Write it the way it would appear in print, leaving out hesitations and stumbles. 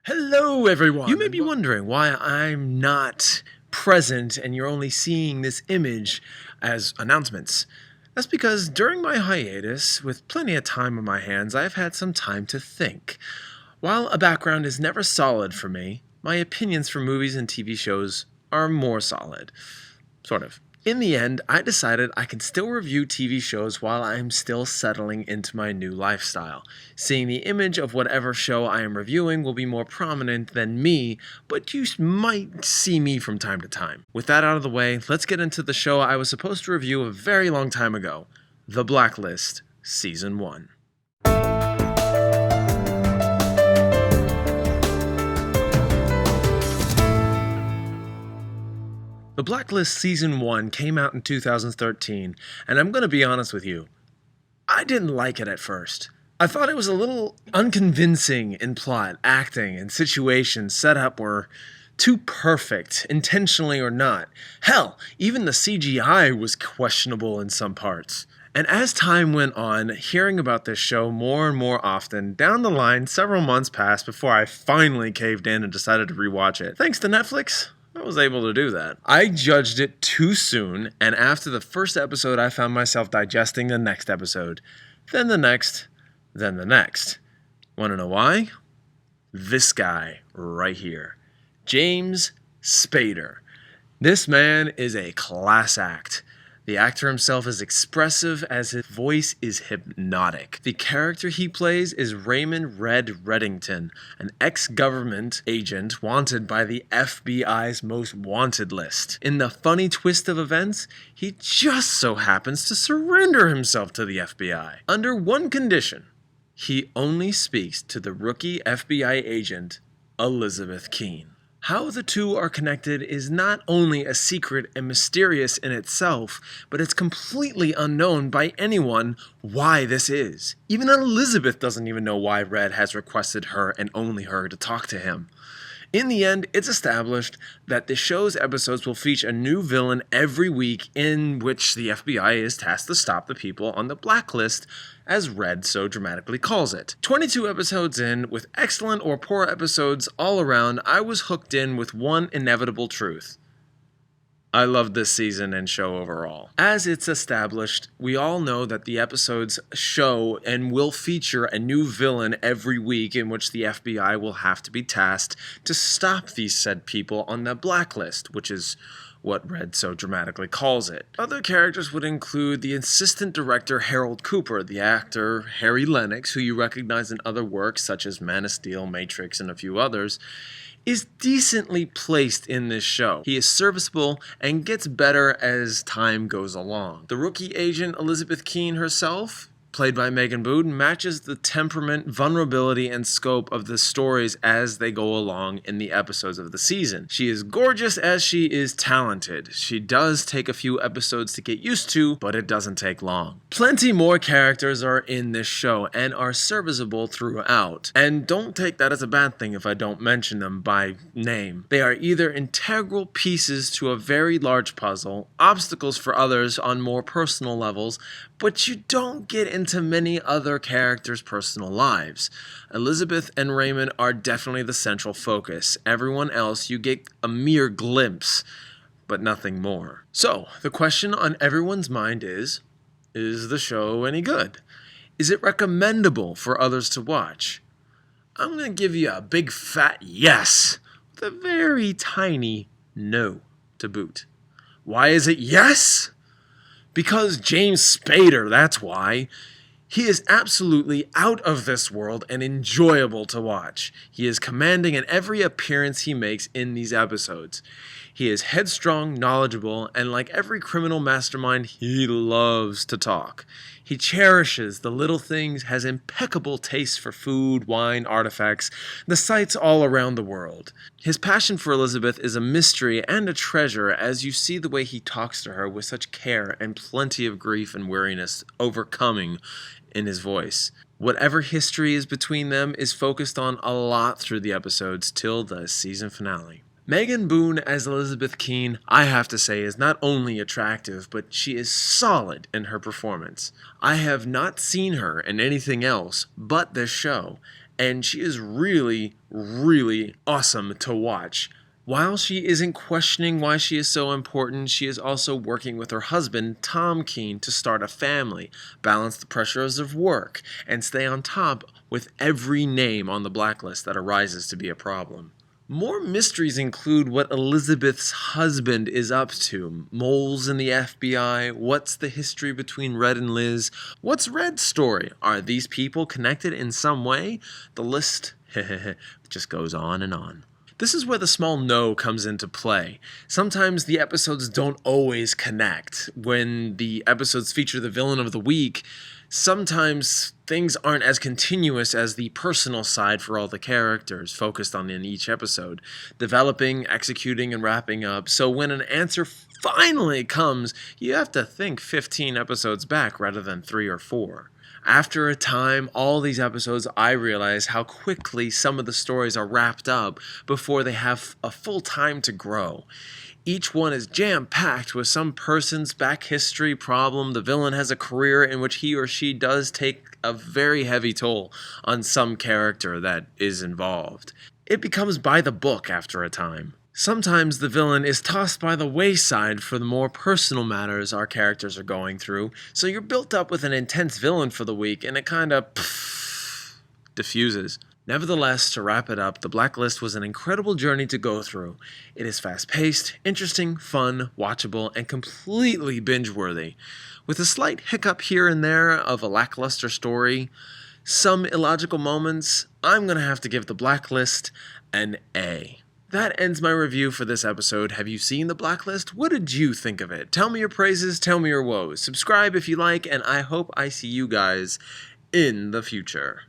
Hello, everyone! You may be wondering why I'm not present and you're only seeing this image as announcements. That's because during my hiatus, with plenty of time on my hands, I've had some time to think. While a background is never solid for me, my opinions for movies and TV shows are more solid. Sort of. In the end, I decided I can still review TV shows while I'm still settling into my new lifestyle. Seeing the image of whatever show I am reviewing will be more prominent than me, but you might see me from time to time. With that out of the way, let's get into the show I was supposed to review a very long time ago, The Blacklist, Season 1. The Blacklist Season 1 came out in 2013, and I'm going to be honest with you, I didn't like it at first. I thought it was a little unconvincing in plot, acting, and situations set up were too perfect, intentionally or not. Hell, even the CGI was questionable in some parts. And as time went on, hearing about this show more and more often, down the line, several months passed before I finally caved in and decided to rewatch it. Thanks to Netflix, I was able to do that. I judged it too soon, and after the first episode, I found myself digesting the next episode. Then the next, then the next. Want to know why? This guy right here. James Spader. This man is a class act. The actor himself is expressive as his voice is hypnotic. The character he plays is Raymond Red Reddington, an ex-government agent wanted by the FBI's most wanted list. In the funny twist of events, he just so happens to surrender himself to the FBI. Under one condition, he only speaks to the rookie FBI agent, Elizabeth Keene. How the two are connected is not only a secret and mysterious in itself, but it's completely unknown by anyone why this is. Even Elizabeth doesn't even know why Red has requested her and only her to talk to him. In the end, it's established that the show's episodes will feature a new villain every week in which the FBI is tasked to stop the people on the blacklist, as Red so dramatically calls it. 22 episodes in, with excellent or poor episodes all around, I was hooked in with one inevitable truth. I loved this season and show overall. As it's established, we all know that the episodes show and will feature a new villain every week in which the FBI will have to be tasked to stop these said people on the blacklist, which is what Red so dramatically calls it. Other characters would include the assistant director Harold Cooper, the actor Harry Lennox, who you recognize in other works such as Man of Steel, Matrix, and a few others, is decently placed in this show. He is serviceable and gets better as time goes along. The rookie agent Elizabeth Keene herself, played by Boone, matches the temperament, vulnerability, and scope of the stories as they go along in the episodes of the season. She is gorgeous as she is talented. She does take a few episodes to get used to, but it doesn't take long. Plenty more characters are in this show and are serviceable throughout. And don't take that as a bad thing if I don't mention them by name. They are either integral pieces to a very large puzzle, obstacles for others on more personal levels, but you don't get into many other characters' personal lives. Elizabeth and Raymond are definitely the central focus. Everyone else you get a mere glimpse, but nothing more. So, the question on everyone's mind is the show any good? Is it recommendable for others to watch? I'm going to give you a big fat yes, with a very tiny no to boot. Why is it yes? Because James Spader, that's why. He is absolutely out of this world and enjoyable to watch. He is commanding in every appearance he makes in these episodes. He is headstrong, knowledgeable, and like every criminal mastermind, he loves to talk. He cherishes the little things, has impeccable taste for food, wine, artifacts, the sights all around the world. His passion for Elizabeth is a mystery and a treasure as you see the way he talks to her with such care and plenty of grief and weariness overcoming in his voice. Whatever history is between them is focused on a lot through the episodes till the season finale. Boone as Elizabeth Keene, I have to say, is not only attractive, but she is solid in her performance. I have not seen her in anything else but this show, and she is really, really awesome to watch. While she isn't questioning why she is so important, she is also working with her husband, Tom Keene, to start a family, balance the pressures of work, and stay on top with every name on the blacklist that arises to be a problem. More mysteries include what Elizabeth's husband is up to, moles in the FBI, what's the history between Red and Liz, what's Red's story, are these people connected in some way? The list just goes on and on. This is where the small no comes into play. Sometimes the episodes don't always connect. When the episodes feature the villain of the week, sometimes things aren't as continuous as the personal side for all the characters focused on in each episode, developing, executing, and wrapping up. So when an answer finally comes, you have to think 15 episodes back rather than 3 or 4. After a time, all these episodes, I realize how quickly some of the stories are wrapped up before they have a full time to grow. Each one is jam-packed with some person's back history problem. The villain has a career in which he or she does take a very heavy toll on some character that is involved. It becomes by the book after a time. Sometimes the villain is tossed by the wayside for the more personal matters our characters are going through, so you're built up with an intense villain for the week and it kinda diffuses. Nevertheless, to wrap it up, The Blacklist was an incredible journey to go through. It is fast-paced, interesting, fun, watchable, and completely binge-worthy. With a slight hiccup here and there of a lackluster story, some illogical moments, I'm gonna have to give The Blacklist an A. That ends my review for this episode. Have you seen The Blacklist? What did you think of it? Tell me your praises, tell me your woes. Subscribe if you like, and I hope I see you guys in the future.